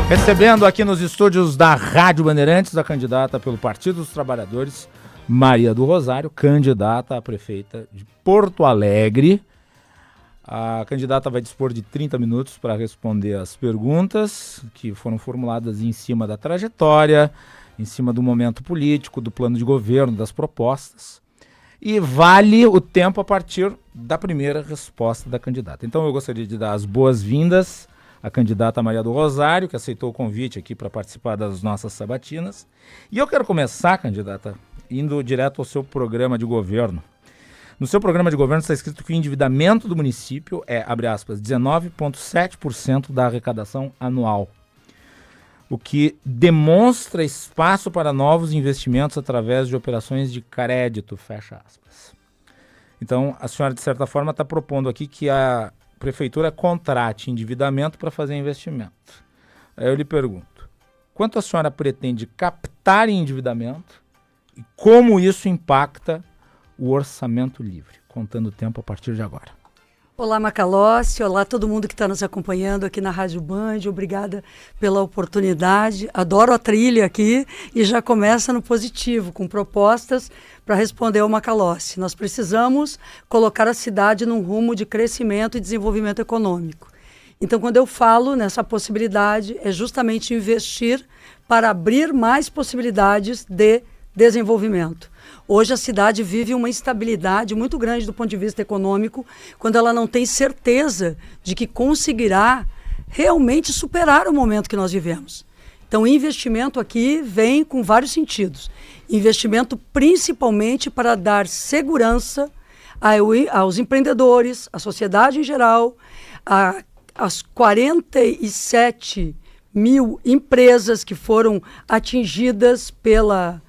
Recebendo aqui nos estúdios da Rádio Bandeirantes a candidata pelo Partido dos Trabalhadores, Maria do Rosário, candidata a prefeita de Porto Alegre. A candidata vai dispor de 30 minutos para responder as perguntas que foram formuladas em cima da trajetória, em cima do momento político, do plano de governo, das propostas. E vale o tempo a partir da primeira resposta da candidata. Então eu gostaria de dar as boas-vindas à candidata Maria do Rosário, que aceitou o convite aqui para participar das nossas sabatinas. E eu quero começar, candidata, indo direto ao seu programa de governo. No seu programa de governo está escrito que o endividamento do município é, abre aspas, 19,7% da arrecadação anual, o que demonstra espaço para novos investimentos através de operações de crédito, fecha aspas. Então, a senhora, de certa forma, está propondo aqui que a prefeitura contrate endividamento para fazer investimento. Aí eu lhe pergunto, quanto a senhora pretende captar em endividamento e como isso impacta o orçamento livre? Contando o tempo a partir de agora. Olá, Macalossi, olá todo mundo que está nos acompanhando aqui na Rádio Band, obrigada pela oportunidade, adoro a trilha aqui e já começa no positivo, com propostas para responder ao Macalossi. Nós precisamos colocar a cidade num rumo de crescimento e desenvolvimento econômico. Então, quando eu falo nessa possibilidade, é justamente investir para abrir mais possibilidades de desenvolvimento. Hoje a cidade vive uma instabilidade muito grande do ponto de vista econômico, quando ela não tem certeza de que conseguirá realmente superar o momento que nós vivemos. Então, o investimento aqui vem com vários sentidos. Investimento principalmente para dar segurança aos empreendedores, à sociedade em geral, às 47 mil empresas que foram atingidas pelas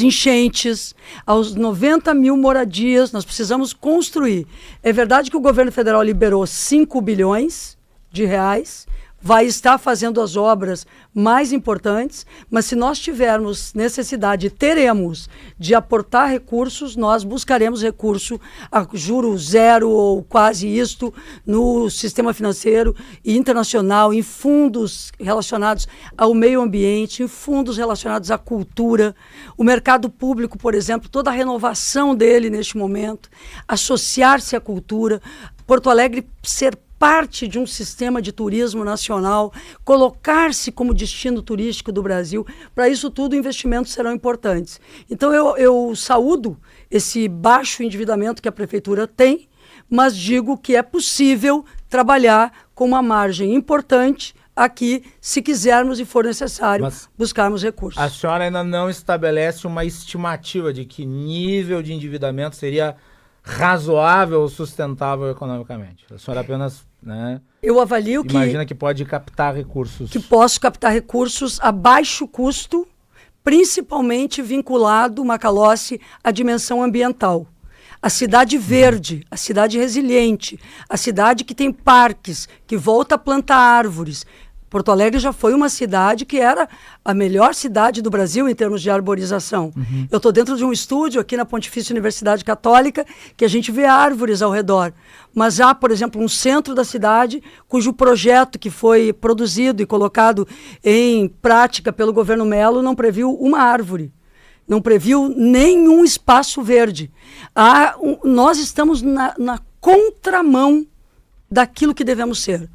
enchentes, aos 90 mil moradias, nós precisamos construir. É verdade que o governo federal liberou 5 bilhões de reais, vai estar fazendo as obras mais importantes, mas se nós tivermos necessidade, teremos de aportar recursos, nós buscaremos recurso a juro zero ou quase isto no sistema financeiro e internacional, em fundos relacionados ao meio ambiente, em fundos relacionados à cultura, o mercado público, por exemplo, toda a renovação dele neste momento, associar-se à cultura, Porto Alegre ser parte de um sistema de turismo nacional, colocar-se como destino turístico do Brasil. Para isso tudo, investimentos serão importantes. Então, eu saúdo esse baixo endividamento que a prefeitura tem, mas digo que é possível trabalhar com uma margem importante aqui, se quisermos e for necessário, buscarmos recursos. A senhora ainda não estabelece uma estimativa de que nível de endividamento seria razoável ou sustentável economicamente? A senhora apenas, eu avalio imagina que pode captar recursos. Que posso captar recursos a baixo custo, principalmente vinculado, Macalossi, à dimensão ambiental. A cidade verde, a cidade resiliente, a cidade que tem parques, que volta a plantar árvores. Porto Alegre já foi uma cidade que era a melhor cidade do Brasil em termos de arborização. Uhum. Eu estou dentro de um estúdio aqui na Pontifícia Universidade Católica que a gente vê árvores ao redor. Mas há, por exemplo, um centro da cidade cujo projeto que foi produzido e colocado em prática pelo governo Mello não previu uma árvore. Não previu nenhum espaço verde. Nós estamos na contramão daquilo que devemos ser.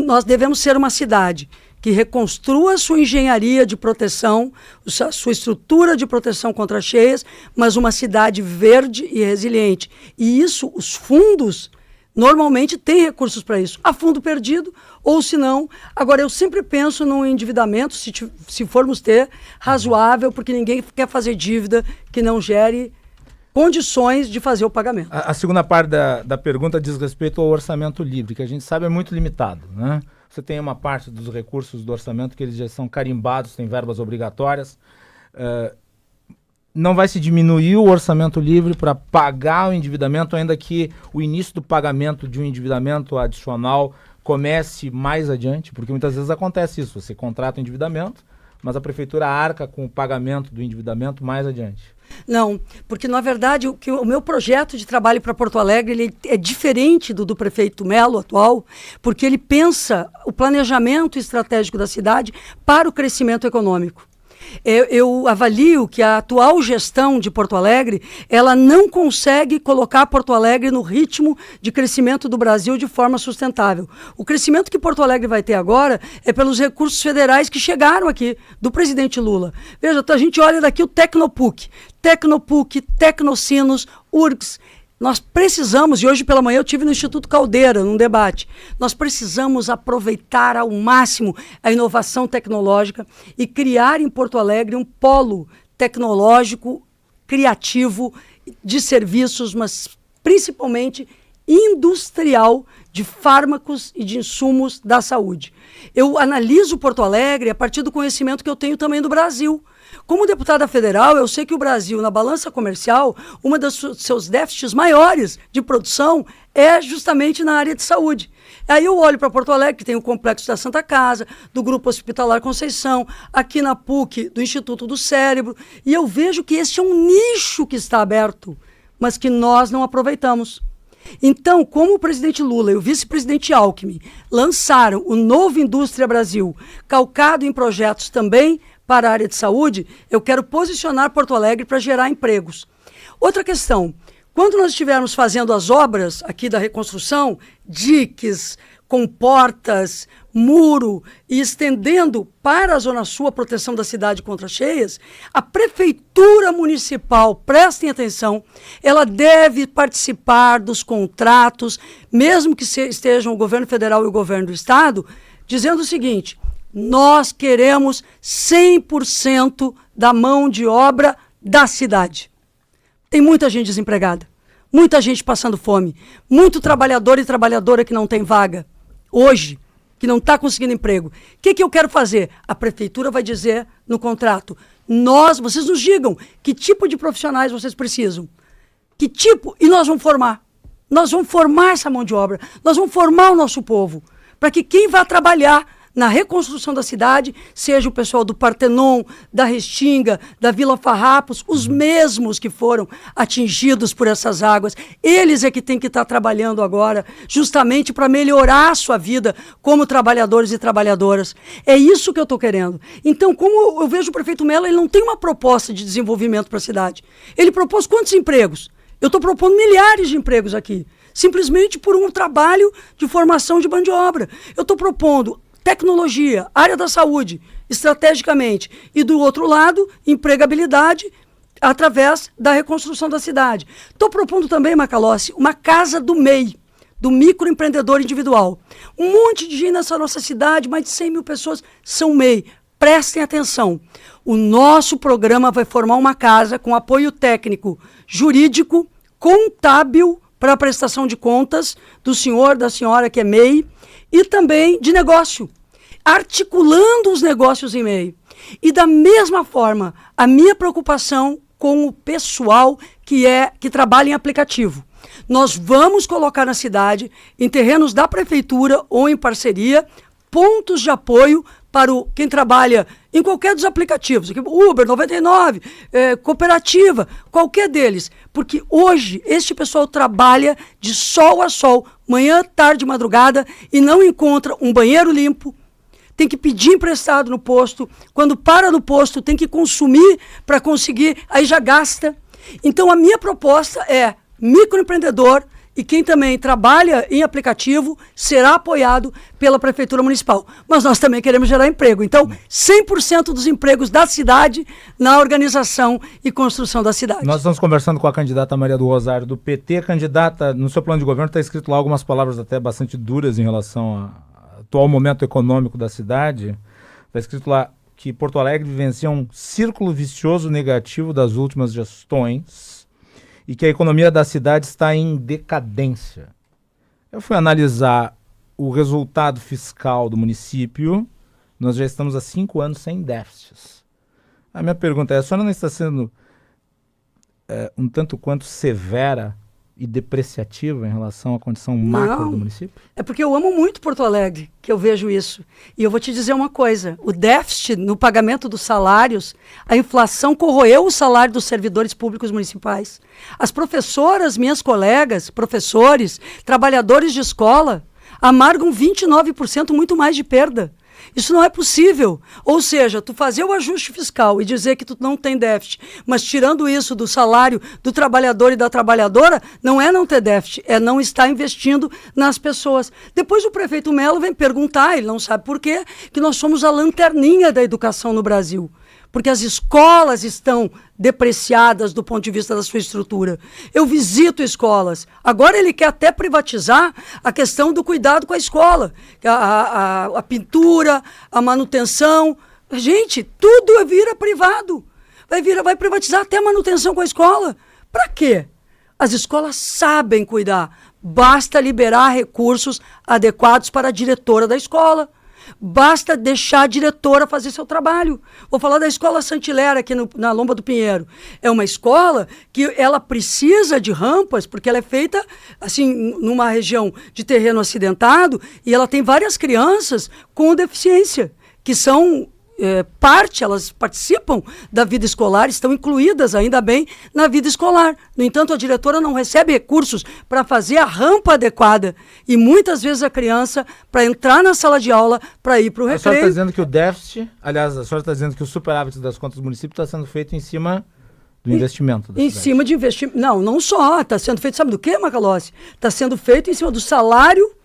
Nós devemos ser uma cidade que reconstrua sua engenharia de proteção, sua estrutura de proteção contra cheias, mas uma cidade verde e resiliente. E isso, os fundos, normalmente têm recursos para isso. Há fundo perdido, ou se não. Agora, eu sempre penso num endividamento, se formos ter, razoável, porque ninguém quer fazer dívida que não gere condições de fazer o pagamento. A segunda parte da pergunta diz respeito ao orçamento livre, que a gente sabe é muito limitado, né? Você tem uma parte dos recursos do orçamento que eles já são carimbados, tem verbas obrigatórias. Não vai se diminuir o orçamento livre para pagar o endividamento, ainda que o início do pagamento de um endividamento adicional comece mais adiante, porque muitas vezes acontece isso, você contrata o endividamento, mas a prefeitura arca com o pagamento do endividamento mais adiante. Não, porque na verdade o meu projeto de trabalho para Porto Alegre ele é diferente do prefeito Melo atual, porque ele pensa o planejamento estratégico da cidade para o crescimento econômico. Eu avalio que a atual gestão de Porto Alegre, ela não consegue colocar Porto Alegre no ritmo de crescimento do Brasil de forma sustentável. O crescimento que Porto Alegre vai ter agora é pelos recursos federais que chegaram aqui, do presidente Lula. Veja, a gente olha daqui o Tecnopuc, Tecnocinos, URGS. Nós precisamos, e hoje pela manhã eu tive no Instituto Caldeira, num debate, nós precisamos aproveitar ao máximo a inovação tecnológica e criar em Porto Alegre um polo tecnológico, criativo, de serviços, mas principalmente industrial, de fármacos e de insumos da saúde. Eu analiso Porto Alegre a partir do conhecimento que eu tenho também do Brasil. Como deputada federal, eu sei que o Brasil, na balança comercial, uma dos seus déficits maiores de produção é justamente na área de saúde. Aí eu olho para Porto Alegre, que tem o Complexo da Santa Casa, do Grupo Hospitalar Conceição, aqui na PUC, do Instituto do Cérebro, e eu vejo que esse é um nicho que está aberto, mas que nós não aproveitamos. Então, como o presidente Lula e o vice-presidente Alckmin lançaram o Novo Indústria Brasil, calcado em projetos também para a área de saúde, eu quero posicionar Porto Alegre para gerar empregos. Outra questão, quando nós estivermos fazendo as obras aqui da reconstrução, diques, comportas, muro e estendendo para a Zona Sul a proteção da cidade contra cheias, a Prefeitura Municipal, prestem atenção, ela deve participar dos contratos, mesmo que estejam o governo federal e o governo do estado, dizendo o seguinte: nós queremos 100% da mão de obra da cidade. Tem muita gente desempregada, muita gente passando fome, muito trabalhador e trabalhadora que não tem vaga hoje, que não está conseguindo emprego. O que eu quero fazer? A prefeitura vai dizer no contrato, vocês nos digam que tipo de profissionais vocês precisam, que tipo, e nós vamos formar. Nós vamos formar essa mão de obra, nós vamos formar o nosso povo, para que quem vai trabalhar na reconstrução da cidade, seja o pessoal do Partenon, da Restinga, da Vila Farrapos, os mesmos que foram atingidos por essas águas. Eles é que têm que estar trabalhando agora, justamente para melhorar a sua vida como trabalhadores e trabalhadoras. É isso que eu estou querendo. Então, como eu vejo o prefeito Melo, ele não tem uma proposta de desenvolvimento para a cidade. Ele propôs quantos empregos? Eu estou propondo milhares de empregos aqui, simplesmente por um trabalho de formação de mão de obra. Eu estou propondo tecnologia, área da saúde, estrategicamente. E do outro lado, empregabilidade através da reconstrução da cidade. Estou propondo também, Macalossi, uma casa do MEI, do microempreendedor individual. Um monte de gente nessa nossa cidade, mais de 100 mil pessoas são MEI. Prestem atenção. O nosso programa vai formar uma casa com apoio técnico, jurídico, contábil para a prestação de contas do senhor, da senhora que é MEI, e também de negócio, articulando os negócios em MEI. E da mesma forma, a minha preocupação com o pessoal que trabalha em aplicativo. Nós vamos colocar na cidade, em terrenos da prefeitura ou em parceria, pontos de apoio para quem trabalha em qualquer dos aplicativos, Uber, 99, Cooperativa, qualquer deles. Porque hoje este pessoal trabalha de sol a sol, manhã, tarde, madrugada, e não encontra um banheiro limpo, tem que pedir emprestado no posto, quando para no posto tem que consumir para conseguir, aí já gasta. Então a minha proposta é microempreendedor, e quem também trabalha em aplicativo será apoiado pela Prefeitura Municipal. Mas nós também queremos gerar emprego. Então, 100% dos empregos da cidade na organização e construção da cidade. Nós estamos conversando com a candidata Maria do Rosário, do PT. Candidata, no seu plano de governo está escrito lá algumas palavras até bastante duras em relação ao atual momento econômico da cidade. Está escrito lá que Porto Alegre vivencia um círculo vicioso negativo das últimas gestões e que a economia da cidade está em decadência. Eu fui analisar o resultado fiscal do município, nós já estamos há 5 anos sem déficits. A minha pergunta é, a senhora não está sendo um tanto quanto severa e depreciativa em relação à condição macro do município? É porque eu amo muito Porto Alegre, que eu vejo isso. E eu vou te dizer uma coisa, o déficit no pagamento dos salários, a inflação corroeu o salário dos servidores públicos municipais. As professoras, minhas colegas, professores, trabalhadores de escola, amargam 29% muito mais de perda. Isso não é possível. Ou seja, tu fazer o ajuste fiscal e dizer que tu não tem déficit, mas tirando isso do salário do trabalhador e da trabalhadora, não é não ter déficit, é não estar investindo nas pessoas. Depois o prefeito Melo vem perguntar, ele não sabe por quê, que nós somos a lanterninha da educação no Brasil. Porque as escolas estão depreciadas do ponto de vista da sua estrutura. Eu visito escolas. Agora ele quer até privatizar a questão do cuidado com a escola. A pintura, a manutenção. Gente, tudo vira privado. Vai privatizar até a manutenção com a escola. Para quê? As escolas sabem cuidar. Basta liberar recursos adequados para a diretora da escola. Basta deixar a diretora fazer seu trabalho. Vou falar da Escola Santilera aqui na Lomba do Pinheiro. É uma escola que ela precisa de rampas, porque ela é feita assim numa região de terreno acidentado e ela tem várias crianças com deficiência, que são elas participam da vida escolar, estão incluídas, ainda bem, na vida escolar. No entanto, a diretora não recebe recursos para fazer a rampa adequada. E muitas vezes a criança, para entrar na sala de aula, para ir para o recreio... A senhora está dizendo que o déficit, aliás, a senhora está dizendo que o superávit das contas do município está sendo feito em cima do investimento. Em cima de investimento. Não só. Está sendo feito, sabe do que, Macalossi? Está sendo feito em cima do salário,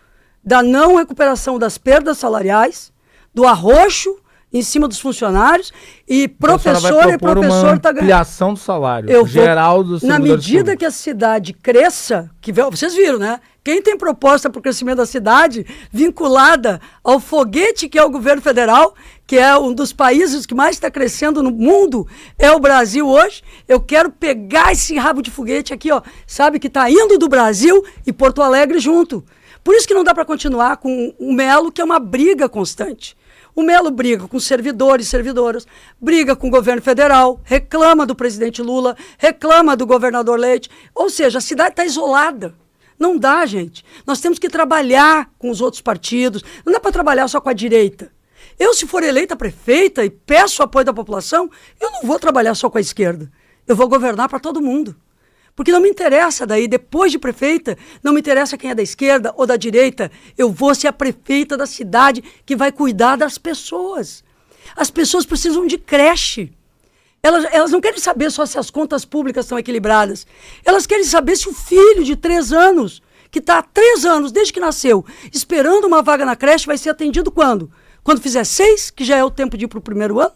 da não recuperação das perdas salariais, do arroxo, em cima dos funcionários, e professor e professor está ganhando. Ampliação do salário geral dos servidores na medida públicos. Que a cidade cresça, vocês viram, né? Quem tem proposta para o crescimento da cidade vinculada ao foguete que é o governo federal, que é um dos países que mais está crescendo no mundo, é o Brasil hoje. Eu quero pegar esse rabo de foguete aqui, ó, sabe, que está indo do Brasil e Porto Alegre junto. Por isso que não dá para continuar com o Melo, que é uma briga constante. O Melo briga com servidores e servidoras, briga com o governo federal, reclama do presidente Lula, reclama do governador Leite. Ou seja, a cidade está isolada. Não dá, gente. Nós temos que trabalhar com os outros partidos. Não dá para trabalhar só com a direita. Eu, se for eleita prefeita e peço o apoio da população, eu não vou trabalhar só com a esquerda. Eu vou governar para todo mundo. Porque não me interessa daí, depois de prefeita, não me interessa quem é da esquerda ou da direita. Eu vou ser a prefeita da cidade que vai cuidar das pessoas. As pessoas precisam de creche. Elas não querem saber só se as contas públicas estão equilibradas. Elas querem saber se o filho de 3 anos, que está há 3 anos, desde que nasceu, esperando uma vaga na creche, vai ser atendido quando? Quando fizer 6, que já é o tempo de ir para o 1º ano?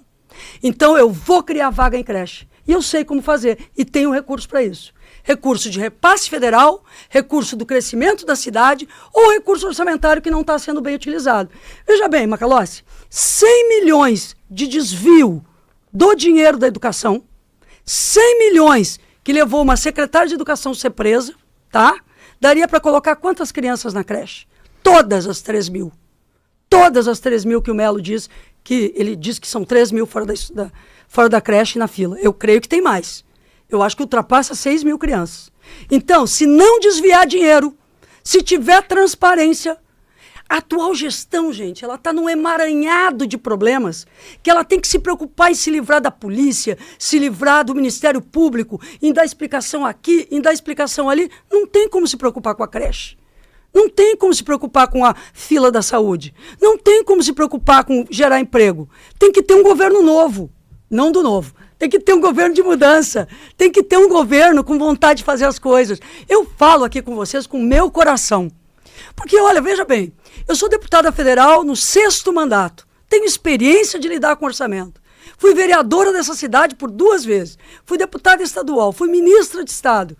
Então eu vou criar vaga em creche. E eu sei como fazer. E tenho recurso para isso. Recurso de repasse federal, recurso do crescimento da cidade ou recurso orçamentário que não está sendo bem utilizado. Veja bem, Macalossi, 100 milhões de desvio do dinheiro da educação, 100 milhões que levou uma secretária de educação a ser presa, tá? Daria para colocar quantas crianças na creche? Todas as 3 mil. Todas as 3 mil que o Melo diz, que ele diz que são 3 mil fora da creche na fila. Eu creio que tem mais. Eu acho que ultrapassa 6 mil crianças. Então, se não desviar dinheiro, se tiver transparência, a atual gestão, gente, ela está num emaranhado de problemas que ela tem que se preocupar em se livrar da polícia, se livrar do Ministério Público, em dar explicação aqui, em dar explicação ali. Não tem como se preocupar com a creche. Não tem como se preocupar com a fila da saúde. Não tem como se preocupar com gerar emprego. Tem que ter um governo novo, não do novo. Tem que ter um governo de mudança. Tem que ter um governo com vontade de fazer as coisas. Eu falo aqui com vocês com o meu coração. Porque, olha, veja bem, eu sou deputada federal no 6º mandato. Tenho experiência de lidar com orçamento. Fui vereadora dessa cidade por 2 vezes. Fui deputada estadual, fui ministra de Estado.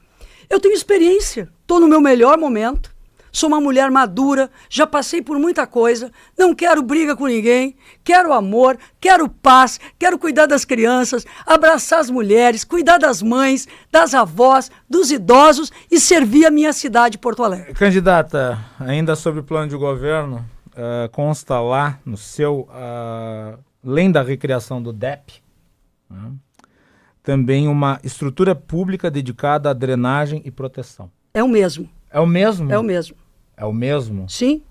Eu tenho experiência. Estou no meu melhor momento. Sou uma mulher madura, já passei por muita coisa, não quero briga com ninguém, quero amor, quero paz, quero cuidar das crianças, abraçar as mulheres, cuidar das mães, das avós, dos idosos e servir a minha cidade, Porto Alegre. Candidata, ainda sobre o plano de governo, consta lá no seu, além da recriação do DEP, também uma estrutura pública dedicada à drenagem e proteção. É o mesmo. É o mesmo? É o mesmo. É o mesmo? Sim,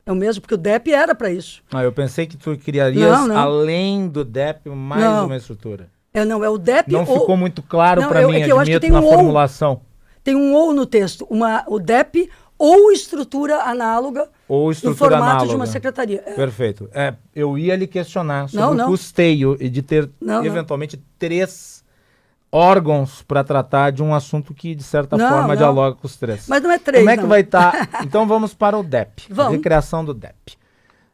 é o mesmo, porque o DEP era para isso. Eu pensei que tu criarias, Não. além do DEP, mais uma estrutura. É o DEP Não ficou muito claro para mim, é que eu acho que admito, tem na formulação. Tem um ou no texto, o DEP ou estrutura análoga ou estrutura em formato análoga de uma secretaria. Perfeito. Eu ia lhe questionar sobre o custeio e de ter, eventualmente, 3 órgãos para tratar de um assunto que, de certa forma, dialoga com os 3. Mas não é 3, Como é que vai estar? Então vamos para o DEP. Vamos. A recriação do DEP.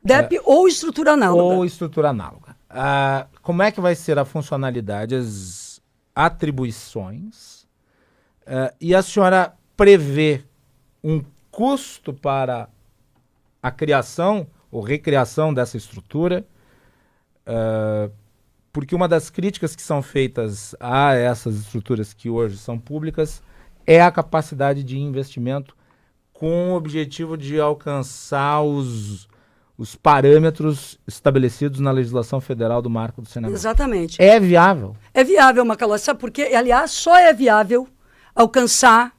DEP ou estrutura análoga. Ou estrutura análoga. Como é que vai ser a funcionalidade, as atribuições? E a senhora prevê um custo para a criação ou recriação dessa estrutura? Porque uma das críticas que são feitas a essas estruturas que hoje são públicas é a capacidade de investimento com o objetivo de alcançar os parâmetros estabelecidos na legislação federal do marco do saneamento. Exatamente. É viável? É viável, Macalossi, sabe por quê? Aliás, só é viável alcançar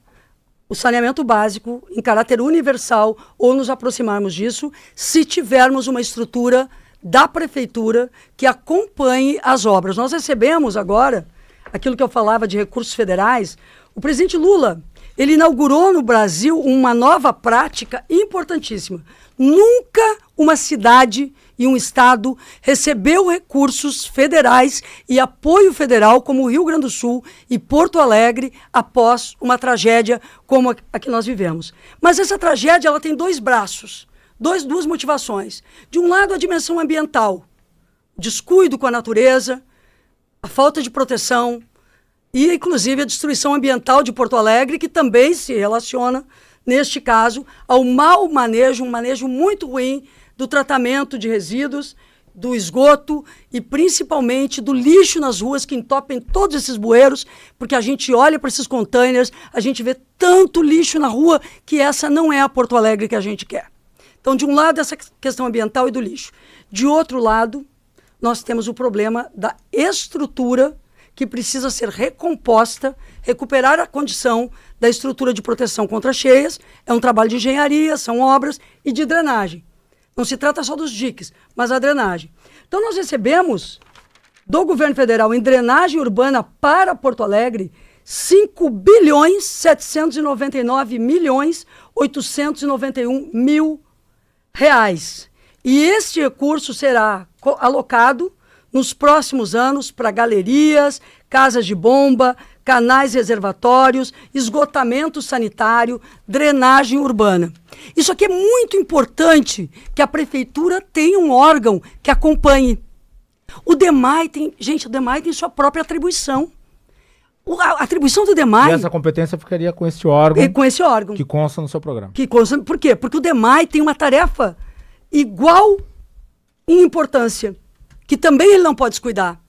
o saneamento básico em caráter universal ou nos aproximarmos disso se tivermos uma estrutura da prefeitura que acompanhe as obras. Nós recebemos agora, aquilo que eu falava de recursos federais, o presidente Lula, ele inaugurou no Brasil uma nova prática importantíssima. Nunca uma cidade e um estado recebeu recursos federais e apoio federal como o Rio Grande do Sul e Porto Alegre após uma tragédia como a que nós vivemos. Mas essa tragédia ela tem 2 braços. Duas motivações. De um lado, a dimensão ambiental, descuido com a natureza, a falta de proteção e, inclusive, a destruição ambiental de Porto Alegre, que também se relaciona, neste caso, ao mau manejo, um manejo muito ruim do tratamento de resíduos, do esgoto e, principalmente, do lixo nas ruas que entopem todos esses bueiros, porque a gente olha para esses containers, a gente vê tanto lixo na rua que essa não é a Porto Alegre que a gente quer. Então, de um lado, essa questão ambiental e do lixo. De outro lado, nós temos o problema da estrutura que precisa ser recomposta, recuperar a condição da estrutura de proteção contra cheias. É um trabalho de engenharia, são obras e de drenagem. Não se trata só dos diques, mas a drenagem. Então, nós recebemos do governo federal em drenagem urbana para Porto Alegre 5.799.891.000 reais. E este recurso será alocado nos próximos anos para galerias, casas de bomba, canais reservatórios, esgotamento sanitário, drenagem urbana. Isso aqui é muito importante, que a prefeitura tenha um órgão que acompanhe. O DEMAI tem sua própria atribuição. A atribuição do DEMAI... E essa competência ficaria com esse órgão. Com esse órgão. Que consta no seu programa. Por quê? Porque o DEMAI tem uma tarefa igual em importância, que também ele não pode descuidar.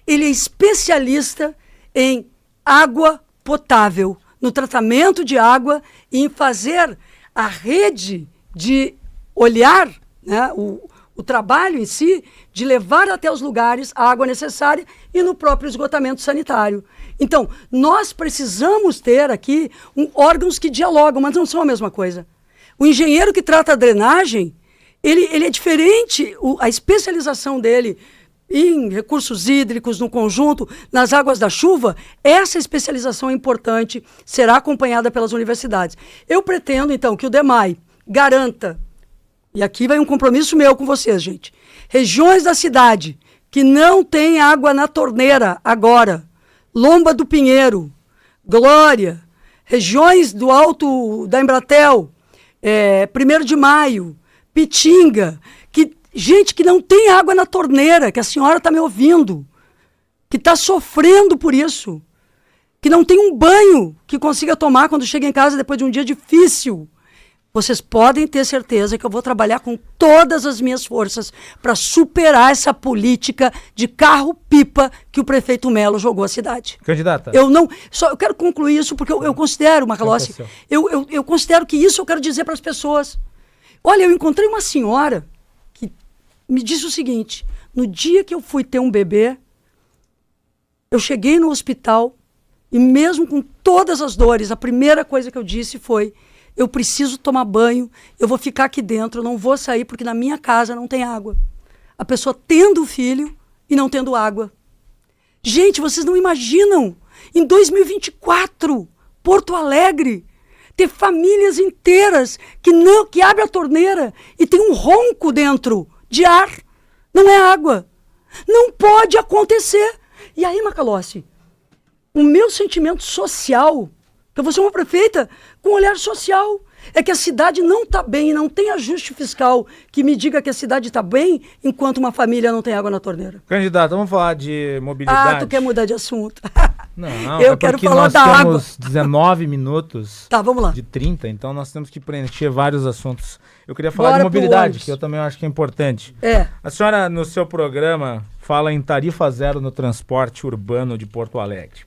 Ele é especialista em água potável, no tratamento de água e em fazer a rede de olhar, né, o trabalho em si, de levar até os lugares a água necessária e no próprio esgotamento sanitário. Então, nós precisamos ter aqui órgãos que dialogam, mas não são a mesma coisa. O engenheiro que trata a drenagem, ele é diferente, a especialização dele em recursos hídricos, no conjunto, nas águas da chuva, essa especialização é importante, será acompanhada pelas universidades. Eu pretendo, então, que o DEMAI garanta, e aqui vai um compromisso meu com vocês, gente, regiões da cidade que não têm água na torneira agora, Lomba do Pinheiro, Glória, regiões do Alto da Embratel, 1º de Maio, Pitinga, gente que não tem água na torneira, que a senhora está me ouvindo, que está sofrendo por isso, que não tem um banho que consiga tomar quando chega em casa depois de um dia difícil. Vocês podem ter certeza que eu vou trabalhar com todas as minhas forças para superar essa política de carro-pipa que o prefeito Melo jogou à cidade. Candidata. Eu quero concluir isso porque eu considero, Macalossi, eu considero que isso eu quero dizer para as pessoas. Olha, eu encontrei uma senhora que me disse o seguinte: no dia que eu fui ter um bebê, eu cheguei no hospital E mesmo com todas as dores, a primeira coisa que eu disse foi: eu preciso tomar banho, eu vou ficar aqui dentro, eu não vou sair porque na minha casa não tem água. A pessoa tendo filho e não tendo água. Gente, vocês não imaginam, em 2024, Porto Alegre, ter famílias inteiras que abrem a torneira e tem um ronco dentro de ar. Não é água. Não pode acontecer. E aí, Macalossi, o meu sentimento social, que eu vou ser uma prefeita com um olhar social, é que a cidade não está bem e não tem ajuste fiscal que me diga que a cidade está bem enquanto uma família não tem água na torneira. Candidata, vamos falar de mobilidade. Ah, tu quer mudar de assunto. Não, eu quero falar da água. Nós temos 19 minutos tá, vamos lá. de 30, então nós temos que preencher vários assuntos. Eu queria falar Bora de mobilidade, que eu também acho que é importante. A senhora, no seu programa, fala em tarifa zero no transporte urbano de Porto Alegre.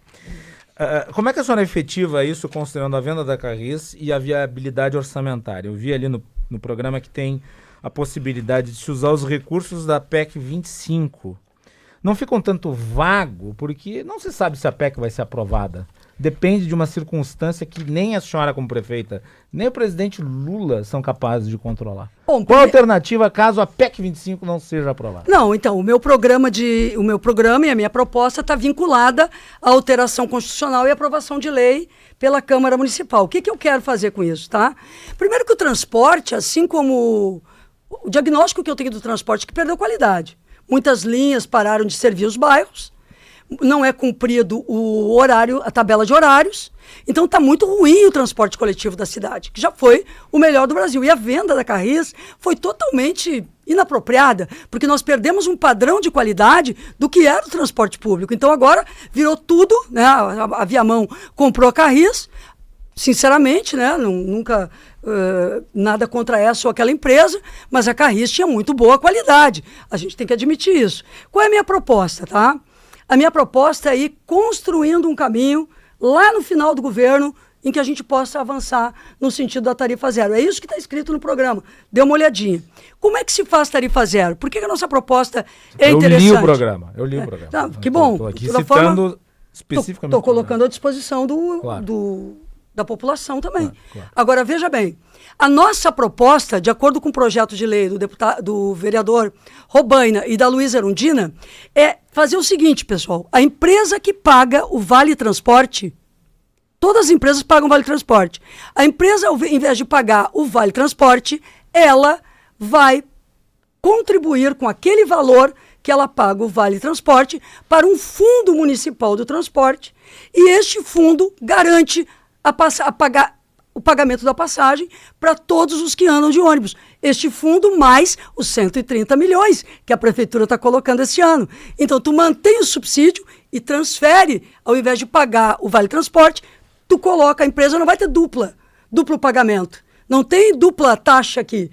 Como é que a senhora efetiva isso, considerando a venda da Carris e a viabilidade orçamentária? Eu vi ali no programa que tem a possibilidade de se usar os recursos da PEC 25. Não fica um tanto vago, porque não se sabe se a PEC vai ser aprovada. Depende de uma circunstância que nem a senhora como prefeita, nem o presidente Lula são capazes de controlar. Bom, qual a alternativa caso a PEC 25 não seja aprovada? Não, então, o meu programa e a minha proposta está vinculada à alteração constitucional e aprovação de lei pela Câmara Municipal. O que eu quero fazer com isso, tá? Primeiro que o transporte, assim como o diagnóstico que eu tenho do transporte, que perdeu qualidade. Muitas linhas pararam de servir os bairros, não é cumprido o horário, a tabela de horários, então está muito ruim o transporte coletivo da cidade, que já foi o melhor do Brasil. E a venda da Carris foi totalmente inapropriada, porque nós perdemos um padrão de qualidade do que era o transporte público. Então agora virou tudo, né? A Viamão comprou a Carris, sinceramente, né? Nunca nada contra essa ou aquela empresa, mas a Carris tinha muito boa qualidade. A gente tem que admitir isso. Qual é a minha proposta, tá? A minha proposta é ir construindo um caminho lá no final do governo em que a gente possa avançar no sentido da tarifa zero. É isso que está escrito no programa. Dê uma olhadinha. Como é que se faz tarifa zero? Por que a nossa proposta é interessante? Eu li o programa. Não, que bom. Estou aqui citando especificamente. Estou colocando à disposição da população também. Claro. Agora, veja bem, a nossa proposta, de acordo com o projeto de lei do vereador Robaina e da Luísa Erundina, é fazer o seguinte, pessoal: a empresa que paga o Vale Transporte, todas as empresas pagam o Vale Transporte. A empresa, ao invés de pagar o Vale Transporte, ela vai contribuir com aquele valor que ela paga o Vale Transporte para um fundo municipal do transporte, e este fundo garante o pagamento da passagem para todos os que andam de ônibus. Este fundo mais os 130 milhões que a prefeitura está colocando esse ano. Então, tu mantém o subsídio e transfere, ao invés de pagar o Vale Transporte, tu coloca, a empresa não vai ter duplo pagamento. Não tem dupla taxa aqui.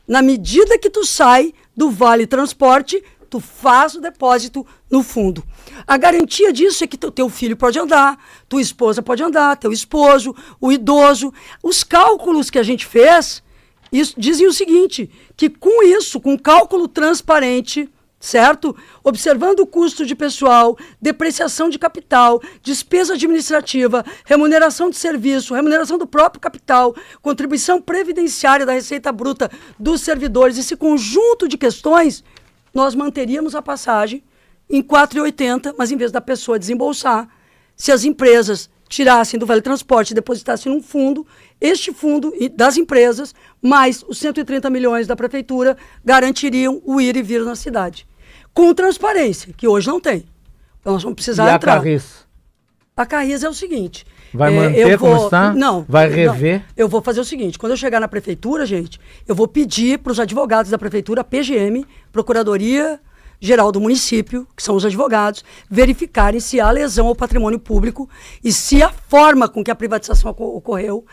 Na medida que tu sai do Vale Transporte, tu faz o depósito no fundo. A garantia disso é que teu filho pode andar, tua esposa pode andar, teu esposo, o idoso. Os cálculos que a gente fez dizem o seguinte, que com isso, com cálculo transparente, certo? Observando o custo de pessoal, depreciação de capital, despesa administrativa, remuneração de serviço, remuneração do próprio capital, contribuição previdenciária da receita bruta dos servidores, esse conjunto de questões, nós manteríamos a passagem em R$ 4,80, mas em vez da pessoa desembolsar, se as empresas tirassem do Vale Transporte e depositassem num fundo, este fundo das empresas, mais os 130 milhões da prefeitura, garantiriam o ir e vir na cidade. Com transparência, que hoje não tem. Então nós vamos precisar entrar. A Carris? A Carris é o seguinte... Vai manter como está? Não. Vai rever? Não. Eu vou fazer o seguinte, quando eu chegar na prefeitura, gente, eu vou pedir para os advogados da prefeitura, a PGM, Procuradoria Geral do Município, que são os advogados, verificarem se há lesão ao patrimônio público e se a forma com que a privatização ocorreu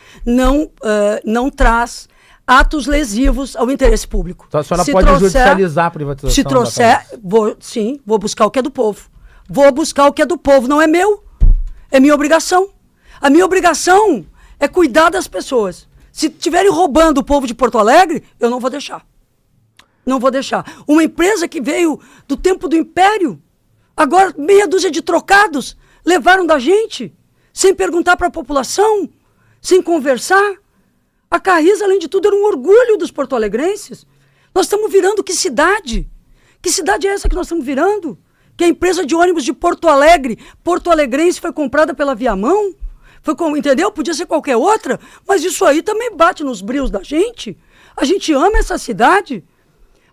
não traz atos lesivos ao interesse público. Então a senhora pode judicializar a privatização? Se trouxer, vou buscar o que é do povo. Vou buscar o que é do povo, não é meu. É minha obrigação. A minha obrigação é cuidar das pessoas. Se estiverem roubando o povo de Porto Alegre, eu não vou deixar. Não vou deixar. Uma empresa que veio do tempo do Império, agora meia dúzia de trocados levaram da gente. sem perguntar para a população, sem conversar. A Carris, além de tudo, era um orgulho dos porto-alegrenses. Nós estamos virando que cidade? Que cidade é essa que nós estamos virando? Que a empresa de ônibus de Porto Alegre, porto-alegrense, foi comprada pela Viamão? Entendeu? Podia ser qualquer outra, mas isso aí também bate nos brios da gente. A gente ama essa cidade.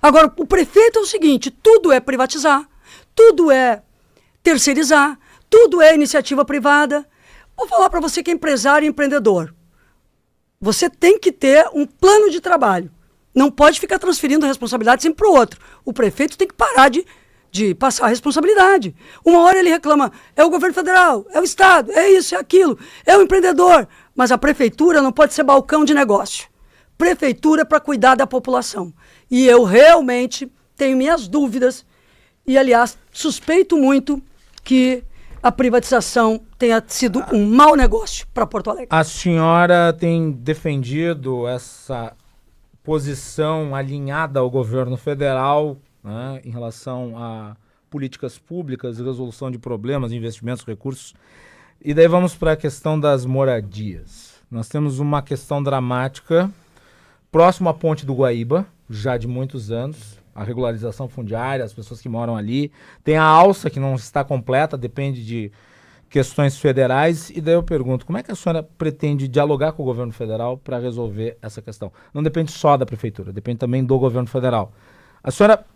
Agora, o prefeito é o seguinte, tudo é privatizar, tudo é terceirizar, tudo é iniciativa privada. Vou falar para você que é empresário e empreendedor. Você tem que ter um plano de trabalho. Não pode ficar transferindo a responsabilidade sempre para o outro. O prefeito tem que parar de passar a responsabilidade. Uma hora ele reclama, é o governo federal, é o Estado, é isso, é aquilo, é o empreendedor. Mas a prefeitura não pode ser balcão de negócio. Prefeitura é para cuidar da população. E eu realmente tenho minhas dúvidas e, aliás, suspeito muito que a privatização tenha sido um mau negócio para Porto Alegre. A senhora tem defendido essa posição alinhada ao governo federal, né, em relação a políticas públicas, resolução de problemas, investimentos, recursos. E daí vamos para a questão das moradias. Nós temos uma questão dramática próximo à Ponte do Guaíba, já de muitos anos, a regularização fundiária, as pessoas que moram ali. Tem a alça que não está completa, depende de questões federais. E daí eu pergunto, como é que a senhora pretende dialogar com o governo federal para resolver essa questão? Não depende só da prefeitura, depende também do governo federal. A senhora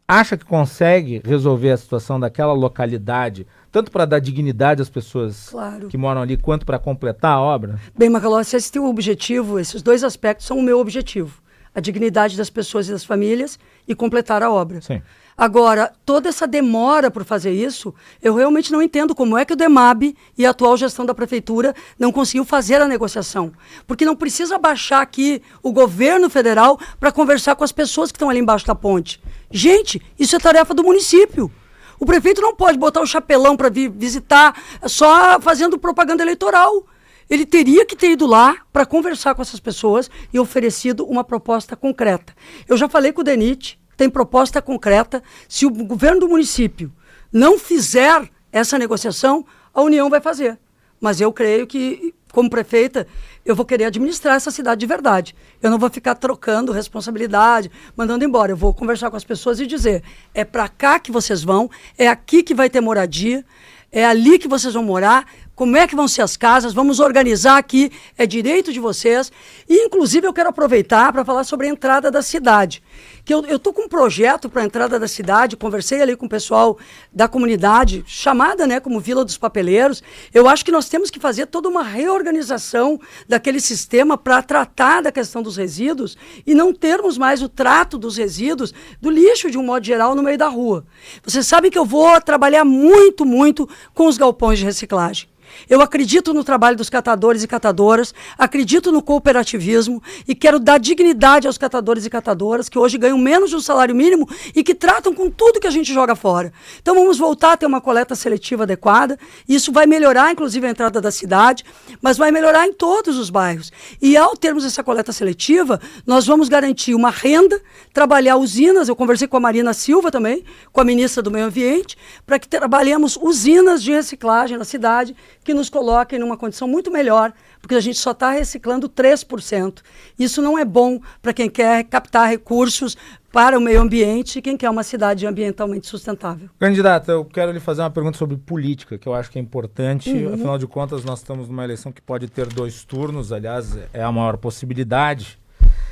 acha que consegue resolver a situação daquela localidade, tanto para dar dignidade às pessoas que moram ali, quanto para completar a obra? Bem, Macalossi, esse teu objetivo, esses dois aspectos são o meu objetivo. A dignidade das pessoas e das famílias e completar a obra. Sim. Agora, toda essa demora por fazer isso, eu realmente não entendo como é que o DEMAB e a atual gestão da prefeitura não conseguiu fazer a negociação. Porque não precisa baixar aqui o governo federal para conversar com as pessoas que estão ali embaixo da ponte. Gente, isso é tarefa do município. O prefeito não pode botar o chapelão para vir visitar só fazendo propaganda eleitoral. Ele teria que ter ido lá para conversar com essas pessoas e oferecido uma proposta concreta. Eu já falei com o DENIT, tem proposta concreta. Se o governo do município não fizer essa negociação, a União vai fazer. Mas eu creio que, como prefeita, eu vou querer administrar essa cidade de verdade. Eu não vou ficar trocando responsabilidade, mandando embora. Eu vou conversar com as pessoas e dizer, é para cá que vocês vão, é aqui que vai ter moradia, é ali que vocês vão morar, como é que vão ser as casas, vamos organizar aqui, é direito de vocês. E, inclusive, eu quero aproveitar para falar sobre a entrada da cidade. Que eu estou com um projeto para a entrada da cidade, conversei ali com o pessoal da comunidade, chamada, né, como Vila dos Papeleiros. Eu acho que nós temos que fazer toda uma reorganização daquele sistema para tratar da questão dos resíduos e não termos mais o trato dos resíduos, do lixo, de um modo geral, no meio da rua. Vocês sabem que eu vou trabalhar muito, muito com os galpões de reciclagem. Eu acredito no trabalho dos catadores e catadoras, acredito no cooperativismo e quero dar dignidade aos catadores e catadoras que hoje ganham menos de um salário mínimo e que tratam com tudo que a gente joga fora. Então vamos voltar a ter uma coleta seletiva adequada. Isso vai melhorar, inclusive, a entrada da cidade, mas vai melhorar em todos os bairros. E ao termos essa coleta seletiva, nós vamos garantir uma renda, trabalhar usinas. Eu conversei com a Marina Silva também, com a ministra do Meio Ambiente, para que trabalhemos usinas de reciclagem na cidade, que nos coloquem numa condição muito melhor, porque a gente só está reciclando 3%. Isso não é bom para quem quer captar recursos para o meio ambiente e quem quer uma cidade ambientalmente sustentável. Candidata, eu quero lhe fazer uma pergunta sobre política, que eu acho que é importante. Afinal de contas, nós estamos numa eleição que pode ter 2 turnos, aliás, é a maior possibilidade.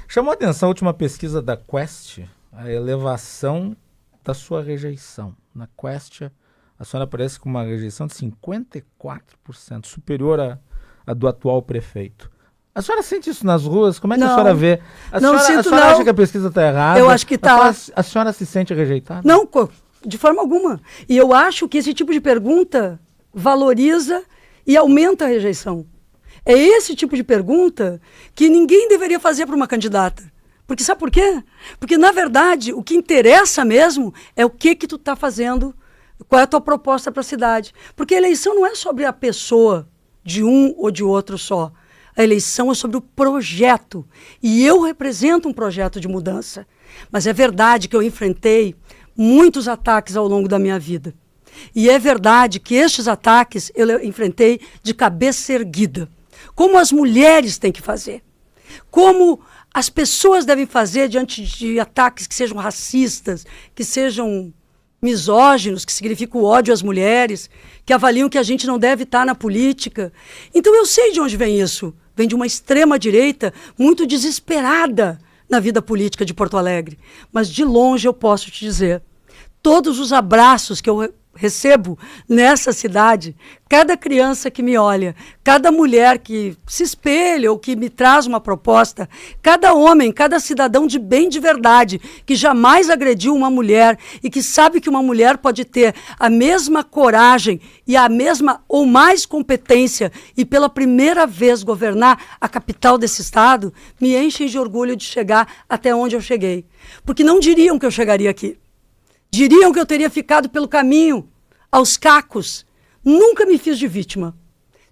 Chamou a atenção a última pesquisa da Quest, a elevação da sua rejeição. Na Quest, a senhora aparece com uma rejeição de 54%, superior à do atual prefeito. A senhora sente isso nas ruas? Como é que a senhora vê? A senhora acha que a pesquisa está errada? Eu acho que está. A senhora se sente rejeitada? Não, de forma alguma. E eu acho que esse tipo de pergunta valoriza e aumenta a rejeição. É esse tipo de pergunta que ninguém deveria fazer para uma candidata. Porque sabe por quê? Porque, na verdade, o que interessa mesmo é o que tu está fazendo. Qual é a tua proposta para a cidade? Porque a eleição não é sobre a pessoa de um ou de outro só. A eleição é sobre o projeto. E eu represento um projeto de mudança. Mas é verdade que eu enfrentei muitos ataques ao longo da minha vida. E é verdade que estes ataques eu enfrentei de cabeça erguida. Como as mulheres têm que fazer. Como as pessoas devem fazer diante de ataques que sejam racistas, que sejam misóginos, que significam o ódio às mulheres, que avaliam que a gente não deve estar na política. Então eu sei de onde vem isso. Vem de uma extrema-direita muito desesperada na vida política de Porto Alegre. Mas de longe eu posso te dizer, todos os abraços que eu recebo nessa cidade, cada criança que me olha, cada mulher que se espelha ou que me traz uma proposta, cada homem, cada cidadão de bem de verdade, que jamais agrediu uma mulher e que sabe que uma mulher pode ter a mesma coragem e a mesma ou mais competência e pela primeira vez governar a capital desse estado, me enchem de orgulho de chegar até onde eu cheguei. Porque não diriam que eu chegaria aqui. Diriam que eu teria ficado pelo caminho, aos cacos. Nunca me fiz de vítima.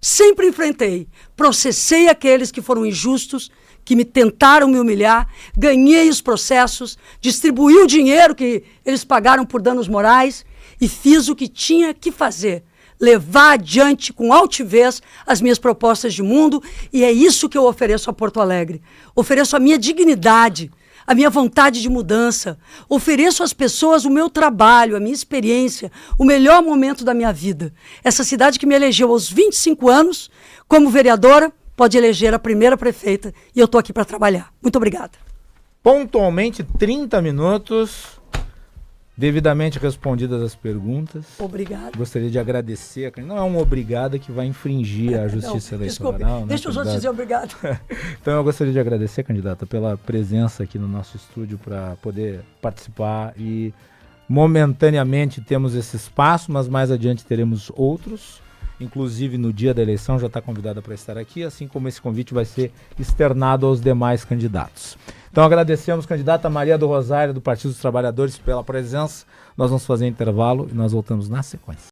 Sempre enfrentei. Processei aqueles que foram injustos, que me tentaram me humilhar, ganhei os processos, distribuí o dinheiro que eles pagaram por danos morais e fiz o que tinha que fazer. Levar adiante com altivez as minhas propostas de mundo, e é isso que eu ofereço a Porto Alegre. Ofereço a minha dignidade, a minha vontade de mudança. Ofereço às pessoas o meu trabalho, a minha experiência, o melhor momento da minha vida. Essa cidade que me elegeu aos 25 anos, como vereadora, pode eleger a primeira prefeita e eu estou aqui para trabalhar. Muito obrigada. Pontualmente 30 minutos, devidamente respondidas as perguntas. Obrigada. Gostaria de agradecer. Não é uma obrigada que vai infringir a justiça eleitoral. Desculpe, deixa os outros dizer obrigado. Então eu gostaria de agradecer, candidata, pela presença aqui no nosso estúdio para poder participar e momentaneamente temos esse espaço, mas mais adiante teremos outros. Inclusive no dia da eleição já está convidada para estar aqui, assim como esse convite vai ser externado aos demais candidatos. Então agradecemos, candidata Maria do Rosário, do Partido dos Trabalhadores, pela presença. Nós vamos fazer intervalo e nós voltamos na sequência.